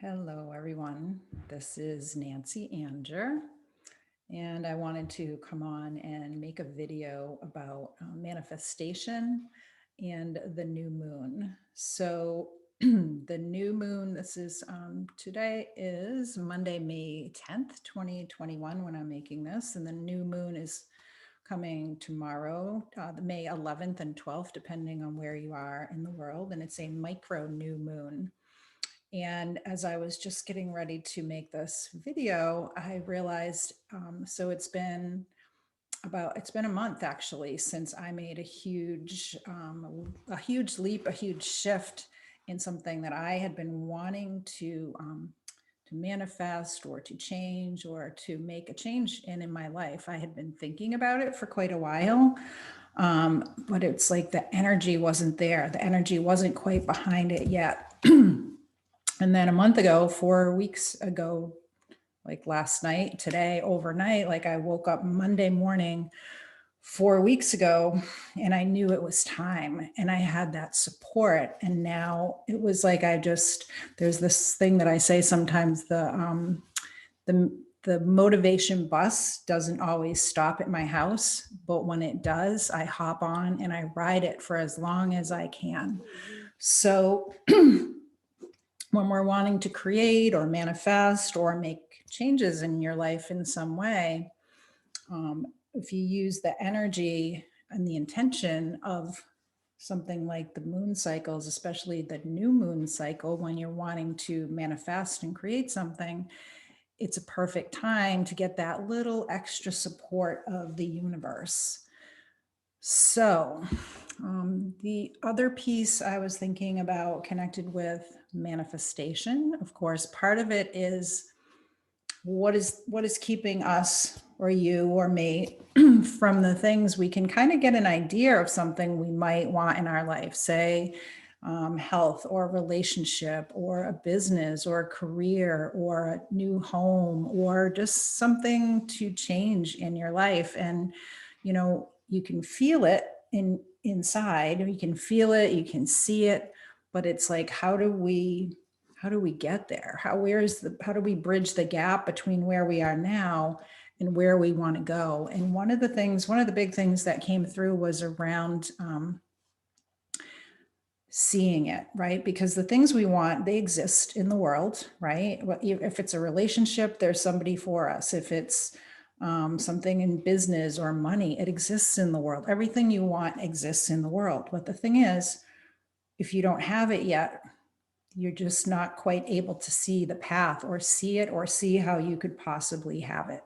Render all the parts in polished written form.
Hello, everyone. This is NancyAnger, and I wanted to come on and make a video about manifestation and the new moon. So, the new moon, today is Monday, May 10th, 2021, when I'm making this, and the new moon is coming tomorrow, the May 11th and 12th, depending on where you are in the world, and it's a micro new moon. And as I was just getting ready to make this video, I realized, so it's been a month actually since I made a huge leap, a huge shift in something that I had been wanting to manifest or to change or to make a change in my life. I had been thinking about it for quite a while, but it's like the energy wasn't there. The energy wasn't quite behind it yet. And then a month ago, 4 weeks ago, like last night, today, overnight, like I woke up Monday morning 4 weeks ago and I knew it was time and I had that support. And now it was like there's this thing that I say sometimes, the motivation bus doesn't always stop at my house, but when it does, I hop on and I ride it for as long as I can. So when we're wanting to create or manifest or make changes in your life in some way, if you use the energy and the intention of something like the moon cycles, especially the new moon cycle, when you're wanting to manifest and create something, it's a perfect time to get that little extra support of the universe. So, the other piece I was thinking about connected with manifestation, of course, part of it is what is keeping us or you or me from the things we can kind of get an idea of something we might want in our life, say health or a relationship or a business or a career or a new home or just something to change in your life. And you can feel it inside, you can feel it, you can see it, but it's like, how do we get there? How do we bridge the gap between where we are now and where we want to go? And one of the big things that came through was around seeing it, right? Because the things we want, they exist in the world, right? If it's a relationship, there's somebody for us. If it's something in business or money, it exists in the world. Everything you want exists in the world. But the thing is, if you don't have it yet, you're just not quite able to see the path or see it or see how you could possibly have it.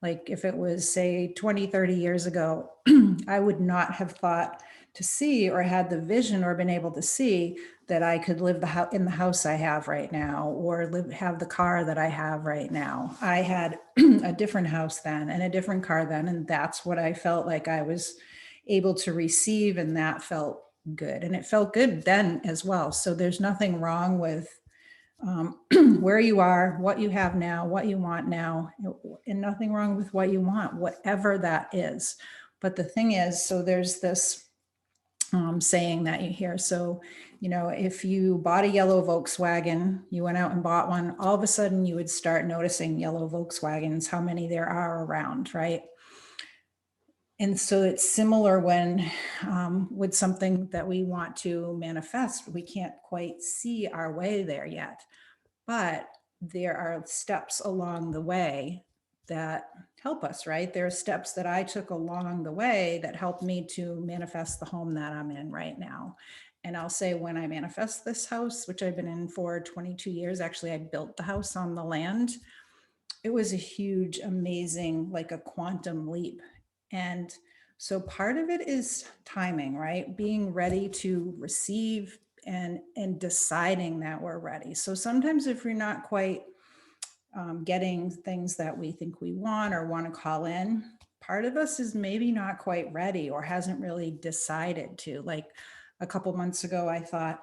Like if it was, say, 20, 30 years ago, I would not have thought to see or had the vision or been able to see that I could live in the house I have right now or have the car that I have right now. I had a different house then and a different car then, and that's what I felt like I was able to receive, and that felt good. And it felt good then as well. So there's nothing wrong with where you are, what you have now, what you want now, and nothing wrong with what you want, whatever that is. But the thing is, so there's this saying that you hear. So, if you bought a yellow Volkswagen, you went out and bought one, all of a sudden you would start noticing yellow Volkswagens, how many there are around, right? And so it's similar when with something that we want to manifest, we can't quite see our way there yet, but there are steps along the way that help us, right? There are steps that I took along the way that helped me to manifest the home that I'm in right now. And I'll say, when I manifest this house, which I've been in for 22 years, actually, I built the house on the land. It was a huge, amazing, like a quantum leap. And so part of it is timing, right? Being ready to receive and deciding that we're ready. So sometimes if we're not quite getting things that we think we want or want to call in, part of us is maybe not quite ready or hasn't really decided to. Like a couple months ago, I thought,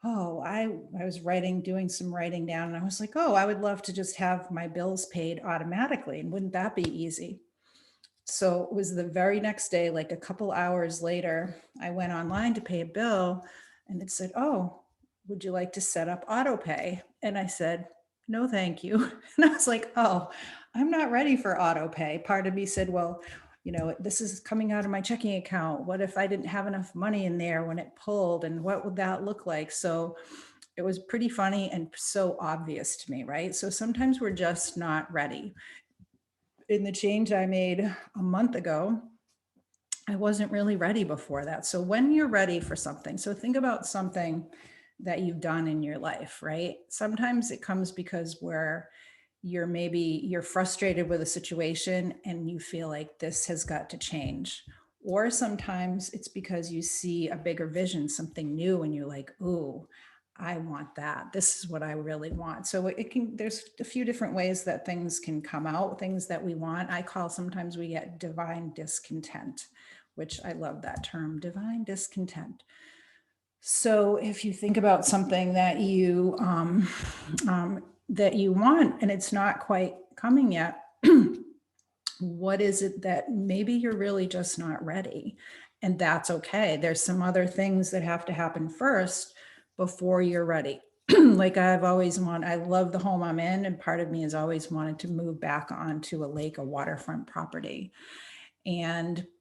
oh, I was doing some writing down, and I was like, oh, I would love to just have my bills paid automatically. And wouldn't that be easy? So it was the very next day, like a couple hours later, I went online to pay a bill and it said, oh, would you like to set up auto pay? And I said, no, thank you. And I was like, oh, I'm not ready for auto pay. Part of me said, well, this is coming out of my checking account. What if I didn't have enough money in there when it pulled, and what would that look like? So it was pretty funny and so obvious to me, right? So sometimes we're just not ready. In the change I made a month ago, I wasn't really ready before that. So when you're ready for something, so think about something that you've done in your life, right? Sometimes it comes because you're frustrated with a situation and you feel like this has got to change. Or sometimes it's because you see a bigger vision, something new, and you're like, ooh, I want that. This is what I really want. So there's a few different ways that things can come out, things that we want. Sometimes we get divine discontent, which I love that term, divine discontent. So if you think about something that you want and it's not quite coming yet, what is it that maybe you're really just not ready? And that's okay. There's some other things that have to happen first before you're ready. Like I love the home I'm in, and part of me has always wanted to move back onto a lake, a waterfront property.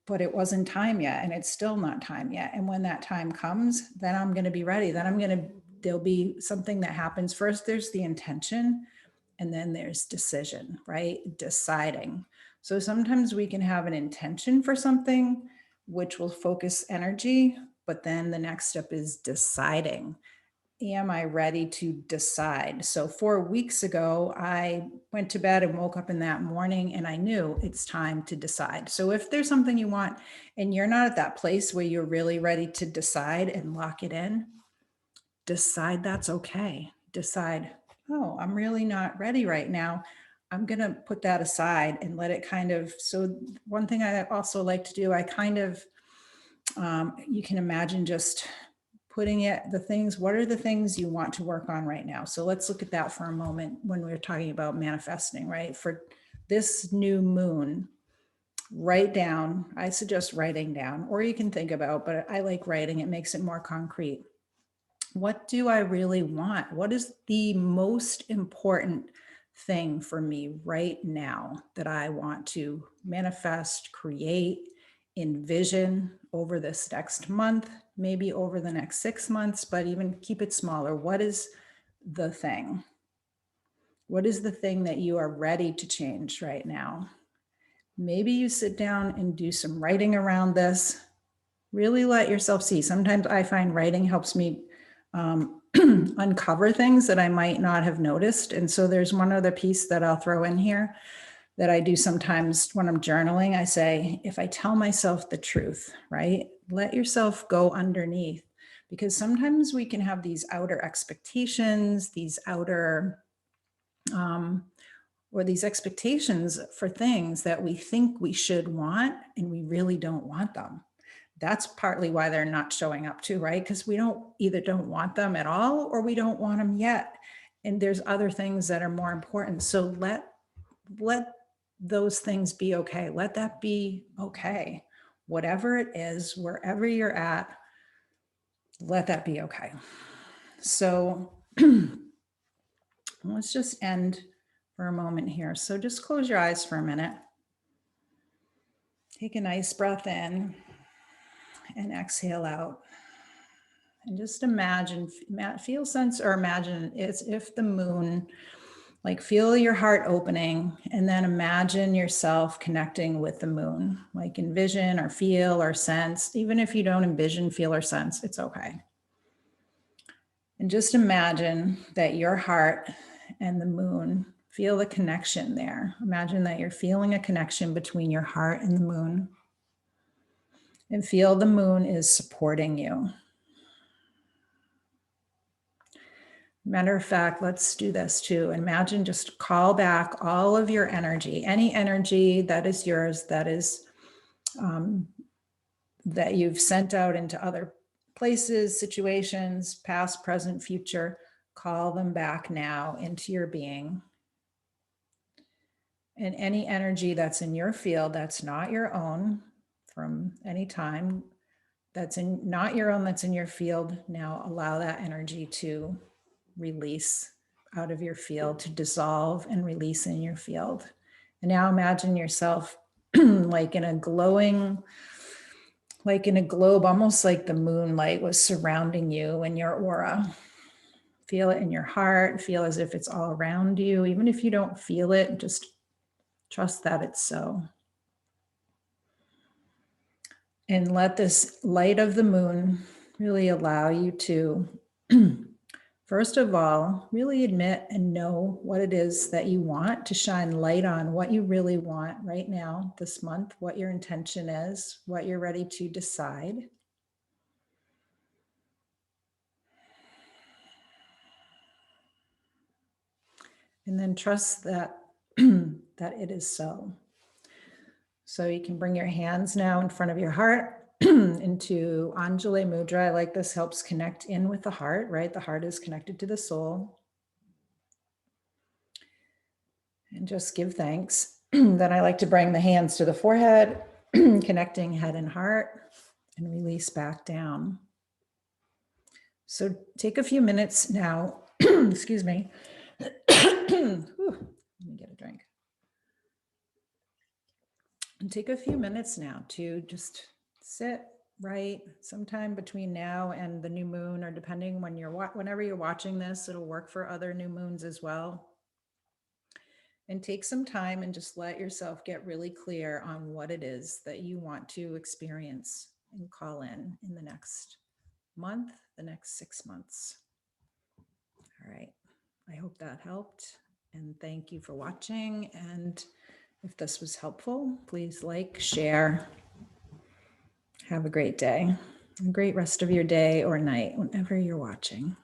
But it wasn't time yet, and it's still not time yet. And when that time comes, then I'm going to be ready. There'll be something that happens. First, there's the intention, and then there's decision, right? Deciding. So sometimes we can have an intention for something, which will focus energy, but then the next step is deciding. Am I ready to decide? So 4 weeks ago, I went to bed and woke up in that morning and I knew it's time to decide. So if there's something you want and you're not at that place where you're really ready to decide and lock it in, decide that's okay. Decide, oh, I'm really not ready right now. I'm going to put that aside and let it so one thing I also like to do, you can imagine just putting what are the things you want to work on right now? So let's look at that for a moment when we're talking about manifesting, right? For this new moon, I suggest writing down, or you can think about, but I like writing, it makes it more concrete. What do I really want? What is the most important thing for me right now that I want to manifest, create, envision over this next month, maybe over the next 6 months, but even keep it smaller? What is the thing? What is the thing that you are ready to change right now? Maybe you sit down and do some writing around this. Really let yourself see. Sometimes I find writing helps me uncover things that I might not have noticed. And so there's one other piece that I'll throw in here that I do sometimes when I'm journaling. I say, if I tell myself the truth, right? Let yourself go underneath, because sometimes we can have these outer expectations, these expectations for things that we think we should want, and we really don't want them. That's partly why they're not showing up too, right? Because we either don't want them at all, or we don't want them yet. And there's other things that are more important. So let those things be okay. Let that be okay. Whatever it is, wherever you're at, let that be okay. So let's just end for a moment here. So just close your eyes for a minute. Take a nice breath in and exhale out. And just imagine it's if the moon, like feel your heart opening, and then imagine yourself connecting with the moon, like envision or feel or sense. Even if you don't envision, feel, or sense, it's okay. And just imagine that your heart and the moon, feel the connection there. Imagine that you're feeling a connection between your heart and the moon. And feel the moon is supporting you. Matter of fact, let's do this too. Imagine, just call back all of your energy, any energy that is yours, that you've sent out into other places, situations, past, present, future. Call them back now into your being. And any energy that's in your field that's not your own from any time, that's not your own, that's in your field. Now allow that energy to release out of your field, to dissolve and release in your field. And now imagine yourself like in a glowing, like in a globe, almost like the moonlight was surrounding you in your aura. Feel it in your heart, feel as if it's all around you. Even if you don't feel it, just trust that it's so. And let this light of the moon really allow you to, first of all, really admit and know what it is that you want, to shine light on what you really want right now, this month, what your intention is, what you're ready to decide. And then trust that, that it is so. So you can bring your hands now in front of your heart into Anjali Mudra. I like this, helps connect in with the heart, right? The heart is connected to the soul. And just give thanks. Then I like to bring the hands to the forehead, connecting head and heart, and release back down. So take a few minutes now, excuse me. Whew, let me get a drink. And take a few minutes now to just sit right sometime between now and the new moon, or depending when whenever you're watching this, it'll work for other new moons as well. And take some time and just let yourself get really clear on what it is that you want to experience and call in the next month, the next 6 months. All right. I hope that helped. And thank you for watching. And if this was helpful, please like, share. Have a great day. A great rest of your day or night, whenever you're watching.